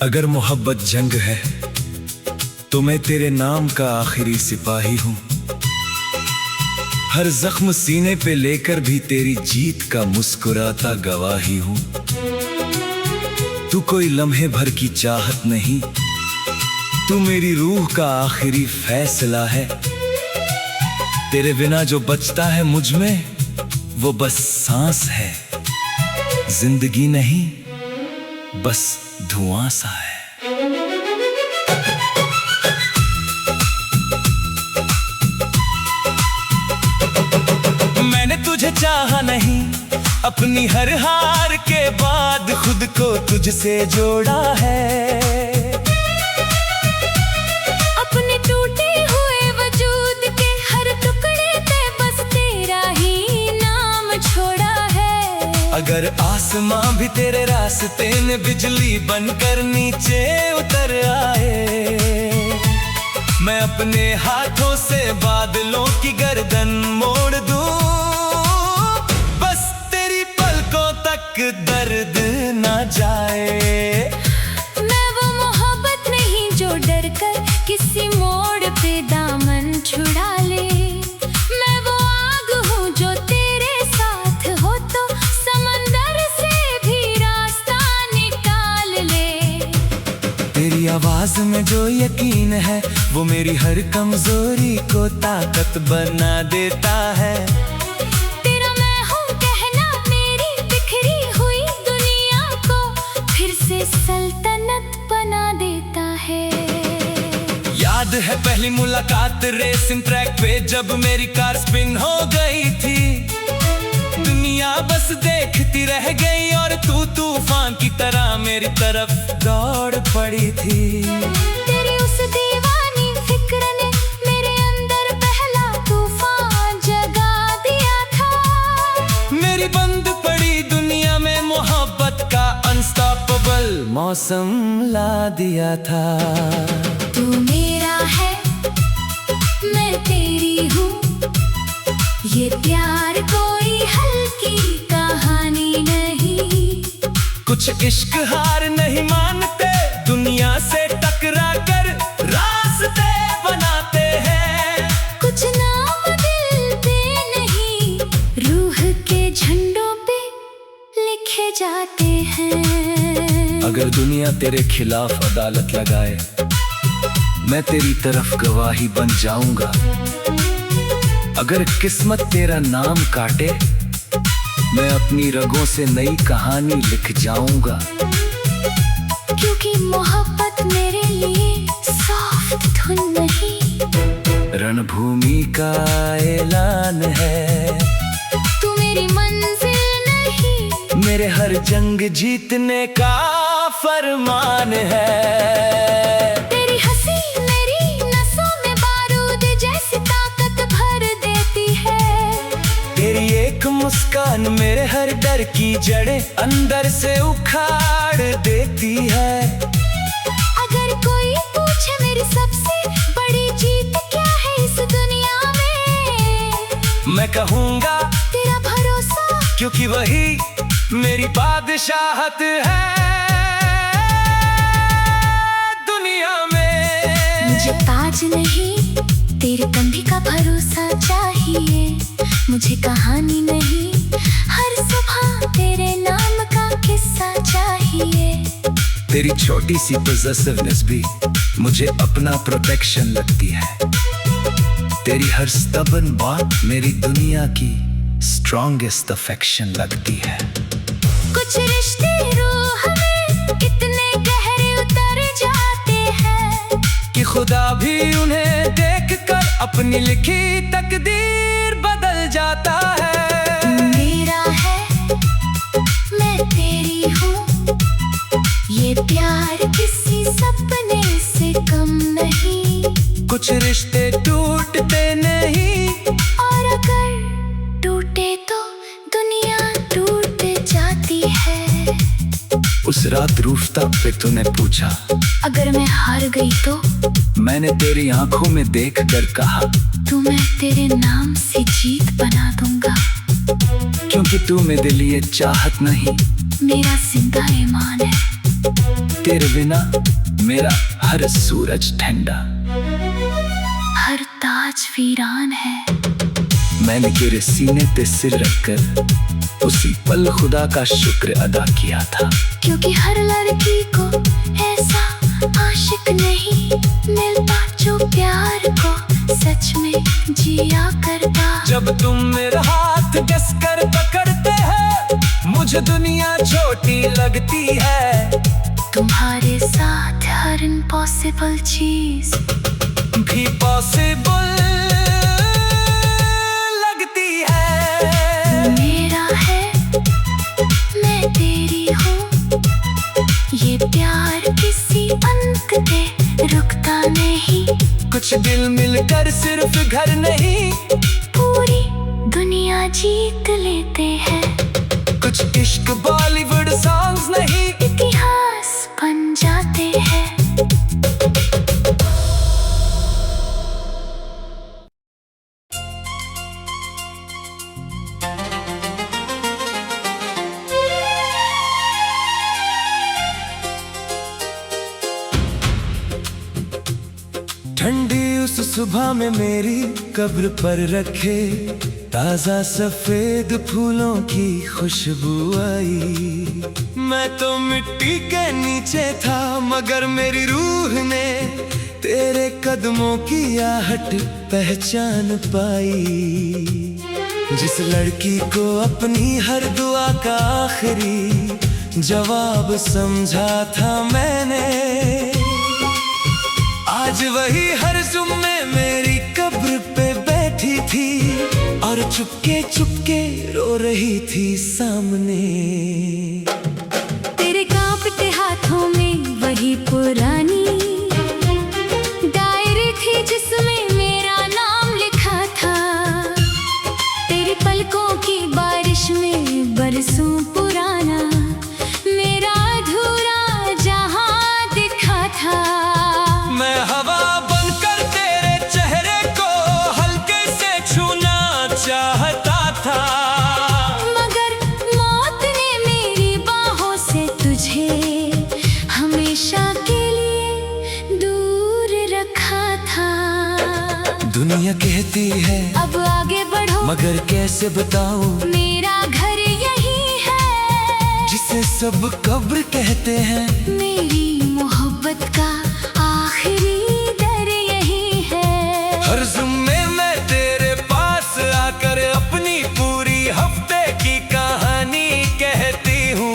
अगर मोहब्बत जंग है तो मैं तेरे नाम का आखिरी सिपाही हूँ। हर जख्म सीने पे लेकर भी तेरी जीत का मुस्कुराता गवाही हूँ। तू कोई लम्हे भर की चाहत नहीं, तू मेरी रूह का आखिरी फैसला है। तेरे बिना जो बचता है मुझ में वो बस सांस है, जिंदगी नहीं बस धुआं सा है। मैंने तुझे चाहा नहीं, अपनी हर हार के बाद खुद को तुझसे जोड़ा है। अपने टूटे हुए वजूद के हर टुकड़े पे बस तेरा ही नाम छोड़ा है। अगर आसमां भी तेरे रास्ते में बिजली बनकर नीचे उतर आए, मैं अपने हाथों से बादलों की गर्दन मोड़ दूं। बस तेरी पलकों तक दर्द ना जाए। मैं वो मोहब्बत नहीं जो डर कर किसी मोड़ पे दामन छुड़ा ले। मैं वो आग हूँ जो तेरे साथ हो तो समंदर से भी रास्ता निकाल ले। तेरी आवाज में जो यकीन है वो मेरी हर कमजोरी को ताकत बना देता है। तेरा मैं हूँ कहना मेरी बिखरी हुई दुनिया को फिर से सल्तनत बना देता है। याद है पहली मुलाकात रेसिंग ट्रैक पे जब मेरी कार स्पिन हो गई थी। दुनिया बस देखती रह गई और तू तूफान की तरह मेरी तरफ दौड़ पड़ी थी। तेरी उस दीवानी फिक्र ने मेरे अंदर पहला तूफान जगा दिया था। मेरी बंद पड़ी दुनिया में मोहब्बत का अनस्टॉपेबल मौसम ला दिया था। तू मेरा है मैं तेरी हूँ, ये प्यार कोई हल्की कहानी नहीं। कुछ इश्क हार नहीं मानते, दुनिया से टकरा कर रास्ते बनाते हैं। कुछ नाम दिल पे नहीं रूह के झंडों पे लिखे जाते हैं। अगर दुनिया तेरे खिलाफ अदालत लगाए, मैं तेरी तरफ गवाही बन जाऊंगा। अगर किस्मत तेरा नाम काटे, मैं अपनी रगों से नई कहानी लिख जाऊंगा। क्योंकि मोहब्बत मेरे लिए सॉफ्ट धुन नहीं, रणभूमि का ऐलान है। तू मेरी मंजिल नहीं, मेरे हर जंग जीतने का फरमान है। तेरी हंसी मेरी नसों में बारूद जैसी ताकत भर देती है। तेरी एक मुस्कान मेरे हर डर की जड़ें अंदर से उखाड़ देती है। अगर कोई पूछे मेरी सबसे बड़ी जीत क्या है इस दुनिया में, मैं कहूँगा तेरा भरोसा, क्योंकि वही मेरी बादशाहत है दुनिया में। मुझे ताज नहीं तेरे कंधे का भरोसा चाहिए। मुझे कहानी नहीं हर सुबह तेरे नाम का किस्सा चाहिए। तेरी छोटी सी पॉसेसिवनेस भी मुझे अपना प्रोटेक्शन लगती है। तेरी हर स्टबर्न बात मेरी दुनिया की स्ट्रॉन्गेस्ट अफेक्शन लगती है। कुछ रिश्ते रूह में इतने गहरे उतर जाते हैं कि खुदा भी उन्हें देखकर अपनी लिखी तकदीर बदल जाता है। तू मेरा है मैं तेरी हूँ, ये प्यार किसी सपने से कम नहीं। कुछ रिश्ते टूटते नहीं, और अगर टूटे तो दुनिया टूट जाती है। उस रात रूफटॉप पे तूने पूछा, अगर मैं हार गई तो मैंने तेरी आंखों में देखकर कहा, तू मैं तेरे नाम से जीत बना दूंगा। क्योंकि तू मेरे लिए चाहत नहीं, मेरा जिंदा ईमान है। तेरे बिना मेरा हर सूरज ठंडा, हर ताज वीरान है। मैंने तेरे सीने पे सिर रखकर उसी पल खुदा का शुक्र अदा किया था। क्योंकि हर लड़की को ऐसा आशिक नहीं मिलता जो प्यार को सच में जिया करता। जब तुम मेरा हाथ कसकर पकड़ते हैं, मुझे दुनिया छोटी लगती है। तुम्हारे साथ हर इम्पॉसिबल चीज भी पॉसिबल लगती है। मेरा है, मैं तेरी हूँ, ये प्यार किसी अंत पे रुकता नहीं। कुछ दिल मिलकर सिर्फ घर नहीं, पूरी दुनिया जीत लेते हैं। कुछ इश्क बॉलीवुड सॉन्ग्स नहीं, इतिहास बन जाते हैं। ठंडी उस सुबह में मेरी कब्र पर रखे ताजा सफेद फूलों की खुशबू आई। मैं तो मिट्टी के नीचे था, मगर मेरी रूह ने तेरे कदमों की आहट पहचान पाई। जिस लड़की को अपनी हर दुआ का आखिरी जवाब समझा था मैंने, आज वही हर जुम्मे मेरी कब्र पे बैठी थी और चुपके चुपके रो रही थी सामने। तेरे कांपते हाथों में वही पुरानी डायरी थी जिसमें मेरा नाम लिखा था। तेरी पलकों की बारिश में बरसों पुराना मेरा अधूरा जहां दिखा था। मैं हवा बनकर तेरे चेहरे को हल्के से छूना चाहता था, मगर मौत ने मेरी बाहों से तुझे हमेशा के लिए दूर रखा था। दुनिया कहती है अब आगे बढ़ो, मगर कैसे बताऊं मेरा घर यही है जिसे सब कब्र कहते हैं। मेरी मोहब्बत का आखिरी दर यही है। हर जुम्मे मैं तेरे पास आकर अपनी पूरी हफ्ते की कहानी कहती हूँ।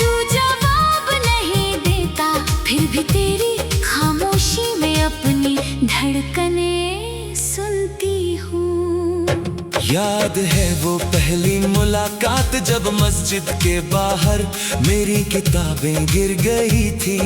तू जवाब नहीं देता, फिर भी तेरी खामोशी में अपनी धड़कने सुनती हूँ। याद है वो पहली मुलाकात जब मस्जिद के बाहर मेरी किताबें गिर गई थी।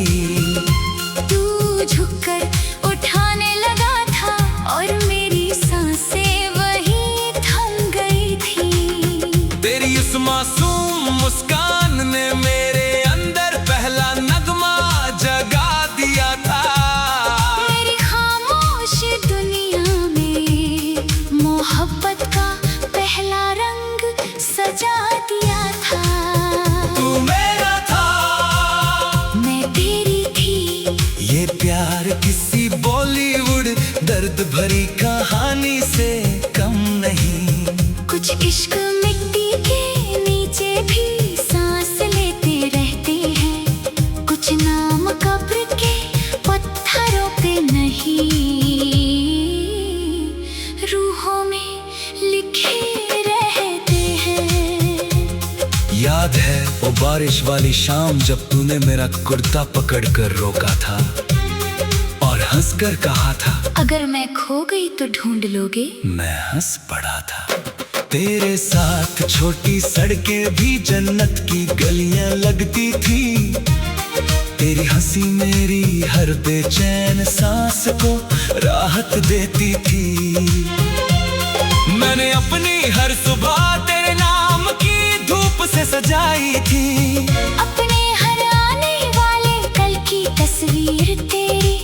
तू झुककर उठाने लगा था और मेरी सांसें वहीं थम गई थी। तेरी उस मासूम मुस्कान ने मेरे अंदर पहला नगमा जगा दिया था। मेरी खामोश दुनिया में मोहब्बत का पहला रंग सजा दिया था। तू मेरा था, मैं तेरी थी, ये प्यार किसी बॉलीवुड दर्द भरी कहानी से कम नहीं। कुछ इश्क मिट्टी के नीचे भी सांस लेते रहते हैं, कुछ नाम कब्र के पत्थरों पे नहीं, रूहों में लिखे रहते हैं। याद है वो बारिश वाली शाम जब तूने मेरा कुर्ता पकड़कर रोका था और हंसकर कहा था, अगर मैं खो गई तो ढूंढ लोगे। मैं हंस पड़ा था। तेरे साथ छोटी सड़कें भी जन्नत की गलियां लगती थी। तेरी हंसी मेरी हर बेचैन सांस को राहत देती थी। मैंने अपनी हर सुबह तेरे नाम की धूप से सजाई थी। अपने हर आने वाले कल की तस्वीर तेरी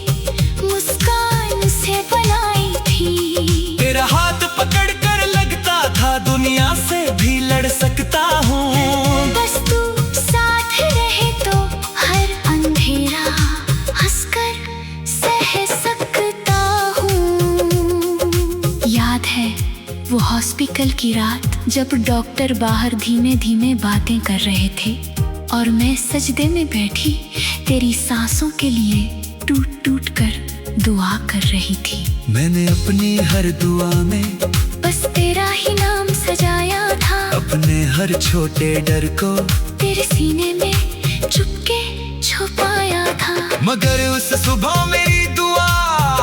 मुस्कान से बनाई थी। तेरा हाथ पकड़ कर लगता था दुनिया से भी लड़ सकता हूँ। बस तू साथ रहे तो वो हॉस्पिटल की रात जब डॉक्टर बाहर धीमे धीमे बातें कर रहे थे और मैं सजदे में बैठी तेरी सांसों के लिए टूट टूट कर दुआ कर रही थी। मैंने अपनी हर दुआ में बस तेरा ही नाम सजाया था, अपने हर छोटे डर को तेरे सीने में चुपके छुपाया था। मगर उस सुबह मेरी दुआ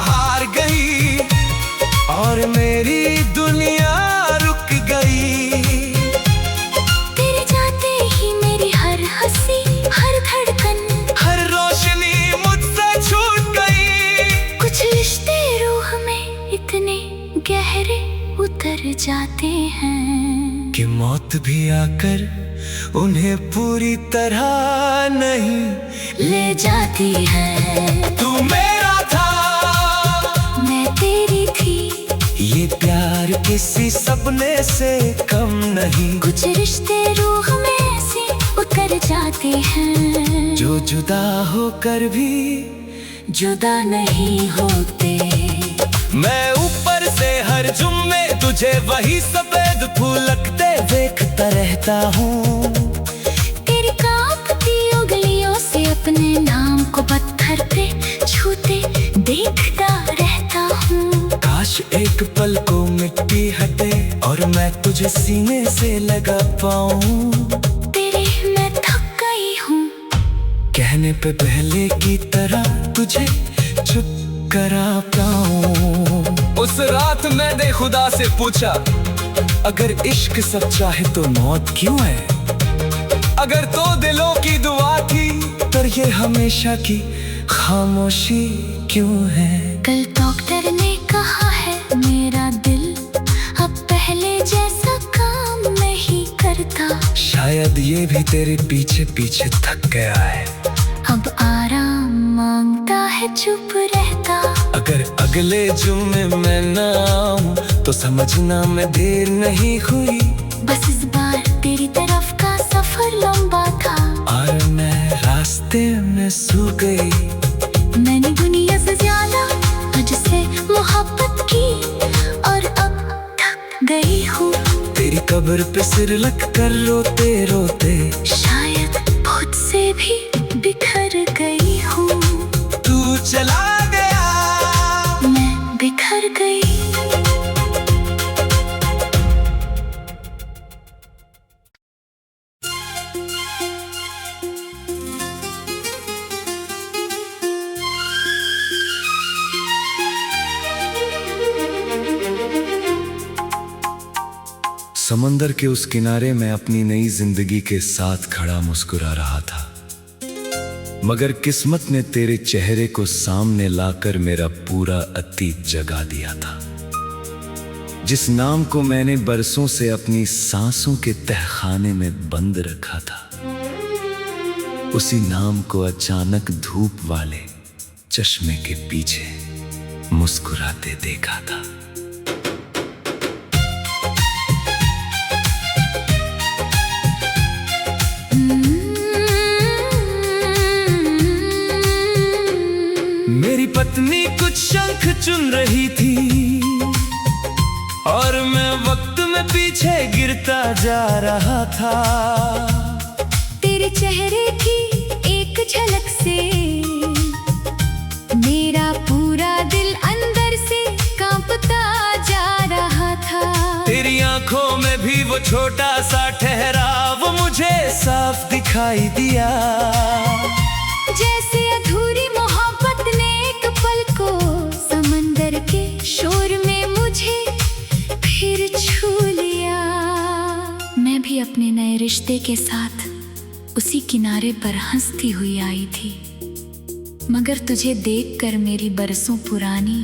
हार गई और मेरी दुनिया रुक गई। तेरे जाते ही मेरी हर हंसी, हर धड़कन, हर रोशनी मुझसे छूट गई। कुछ रिश्ते रूह में इतने गहरे उतर जाते हैं कि मौत भी आकर उन्हें पूरी तरह नहीं ले जाती है। तू मेरा था, मैं तेरी थी, ये प्यार किसी सपने से कम नहीं। कुछ रिश्ते रूह में से उतर जाते हैं जो जुदा होकर भी जुदा नहीं होते। मैं ऊपर से हर जुम्मे तुझे वही सफेद फूल लगते देखता रहता हूँ। तेरी कांपती उंगलियों से अपने नाम को पत्थर पे छूते देखता रहता हूँ। काश एक पल को मिट्टी हटे और मैं तुझे सीने से लगा पाऊँ। तेरे मैं थक गई हूँ, कहने पे पहले की तरह तुझे चुप करा पाऊँ। उस रात मैंने खुदा से पूछा, अगर इश्क सच्चा है तो मौत क्यों है? अगर तो दिलों की दुआ थी तो ये हमेशा की खामोशी क्यों है? कल डॉक्टर ने कहा है मेरा दिल अब पहले जैसा काम नहीं करता। शायद ये भी तेरे पीछे पीछे थक गया है, अब आराम मांगता है, चुप रहता। अगर अगले जुम्मे मैं ना आऊं तो समझना मैं देर नहीं हुई। बस इस बार तेरी तरफ का सफर लंबा था और मैं रास्ते में सो गई। मैंने दुनिया से ज्यादा तुझसे मोहब्बत की और अब थक गई हूँ। तेरी कब्र पे सिर रख कर रोते रोते शायद खुद से भी बिखर गई हूँ। तू चला गया, मैं बिखर गई। समंदर के उस किनारे मैं अपनी नई जिंदगी के साथ खड़ा मुस्कुरा रहा था, मगर किस्मत ने तेरे चेहरे को सामने लाकर मेरा पूरा अतीत जगा दिया था। जिस नाम को मैंने बरसों से अपनी सांसों के तहखाने में बंद रखा था, उसी नाम को अचानक धूप वाले चश्मे के पीछे मुस्कुराते देखा था। मेरी पत्नी कुछ शंख चुन रही थी और मैं वक्त में पीछे गिरता जा रहा था। तेरे चेहरे की एक झलक से मेरा पूरा दिल अंदर से कांपता जा रहा था। तेरी आंखों में भी वो छोटा सा ठहराव मुझे साफ दिखाई दिया, जैसे अधूरी मोहब्बत ने एक पल को समंदर के शोर में मुझे फिर छू लिया। मैं भी अपने नए रिश्ते के साथ उसी किनारे पर हंसती हुई आई थी, मगर तुझे देखकर मेरी बरसों पुरानी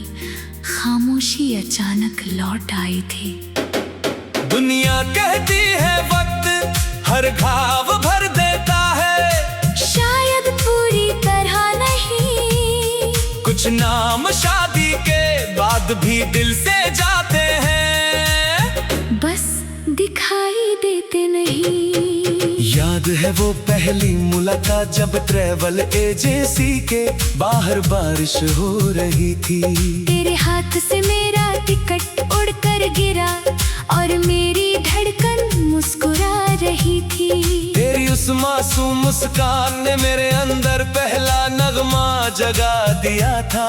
खामोशी अचानक लौट आई थी। दुनिया कहती है वक्त हर घाव भर देता है, शायद पूरी तरह नहीं। कुछ नाम शादी के बाद भी दिल से जाते हैं, बस दिखाई देते नहीं। याद है वो पहली मुलाकात जब ट्रैवल एजेंसी के बाहर बारिश हो रही थी। तेरे हाथ से मेरा टिकट उड़कर गिरा मासूम मुस्कान ने मेरे अंदर पहला नगमा जगा दिया था।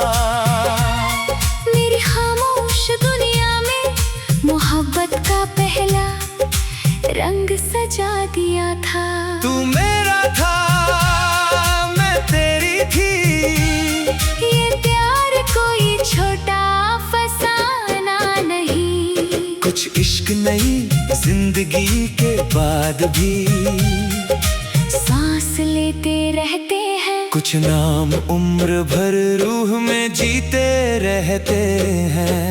मेरी खामोश दुनिया में मोहब्बत का पहला रंग सजा दिया था। तू मेरा था, मैं तेरी थी। ये प्यार कोई छोटा फसाना नहीं। कुछ इश्क नहीं जिंदगी के बाद भी, सांस लेते रहते हैं। कुछ नाम उम्र भर रूह में जीते रहते हैं।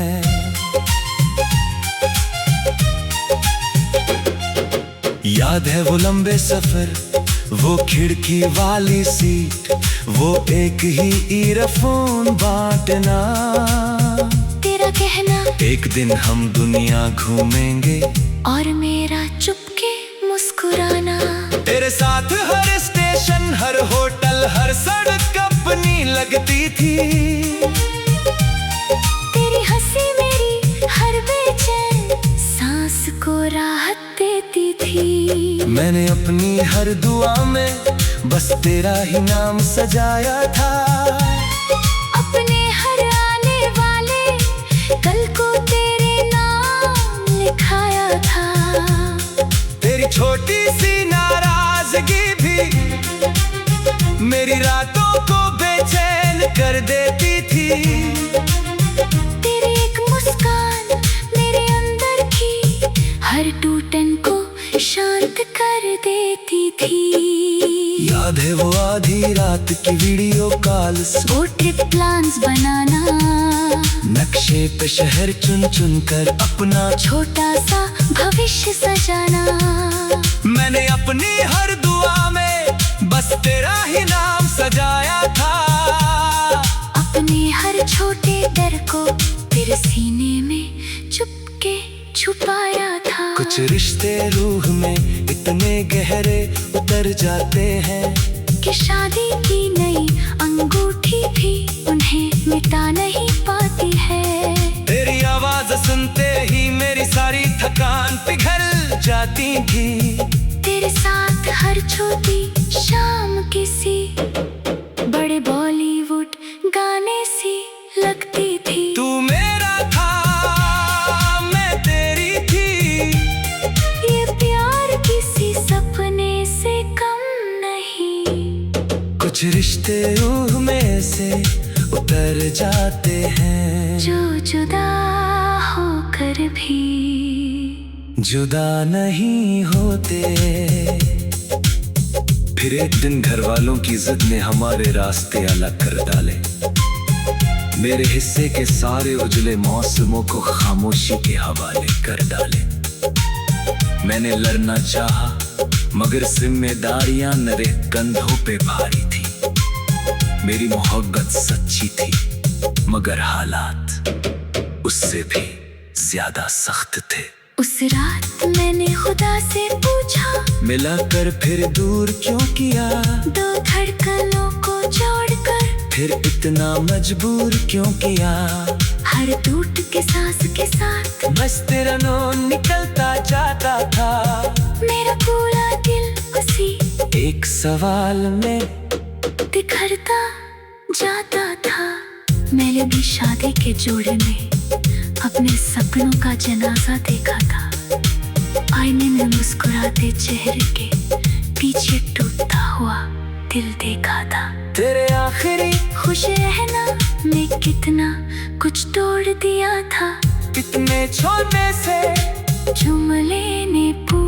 याद है वो लंबे सफर, वो खिड़की वाली सीट, वो एक ही ईयरफोन बांटना। तेरा कहना एक दिन हम दुनिया घूमेंगे, और मेरा चुपके मुस्कुराना। तेरे साथ हर स्टेशन, हर होटल, हर सड़क अपनी लगती थी। तेरी हंसी मेरी हर बेचैन सांस को राहत देती थी। मैंने अपनी हर दुआ में बस तेरा ही नाम सजाया था। अपने हर आने वाले कल को तेरे नाम लिखाया था। तेरी छोटी सी नाराजगी भी मेरी रातों को बेचैन कर देती थी। तेरी एक मुस्कान मेरे अंदर की हर टूटन को शांत कर देती थी। याद है वो आधी रात की वीडियो कॉल्स, वो ट्रिप प्लान्स बनाना। नक्शे पे शहर चुन चुन कर अपना छोटा सा भविष्य सजाना। मैंने अपनी हर दुआ में बस तेरा ही नाम सजाया था। अपने हर छोटे डर को तेरे सीने में चुपके छुपाया था। कुछ रिश्ते रूह में इतने गहरे उतर जाते हैं कि शादी की नई अंगूठी भी उन्हें मिटा नहीं पाती है। तेरी आवाज सुनते ही मेरी सारी थकान पिघल जाती थी। तेरे साथ हर छोटी शाम किसी बड़े बॉलीवुड गाने सी लगती थी। तू मेरा था, मैं तेरी थी। ये प्यार किसी सपने से कम नहीं। कुछ रिश्ते रूह में से उतर जाते हैं, जो जुदा होकर भी जुदा नहीं होते। फिर एक दिन घर वालों की जिद ने हमारे रास्ते अलग कर डाले। मेरे हिस्से के सारे उजले मौसमों को खामोशी के हवाले कर डाले। मैंने लड़ना चाहा मगर जिम्मेदारियां मेरे कंधों पे भारी थी। मेरी मोहब्बत सच्ची थी मगर हालात उससे भी ज्यादा सख्त थे। उस रात मैंने खुदा से पूछा, मिला कर फिर दूर क्यों किया? दो धड़कनों को जोड़कर फिर इतना मजबूर क्यों किया? हर टूट के सांस के साथ बस तेरा नाम निकलता जाता था। मेरा पूरा दिल उसी एक सवाल में बिखरता जाता था। मैंने भी शादी के जोड़े में अपने सपनों का जनाजा देखा था। आईने में मुस्कुराते चेहरे के पीछे टूटता हुआ दिल देखा था। तेरे आखिरी खुश रहना में कितना कुछ तोड़ दिया था। कितने छोटे से जुमले ने पूरा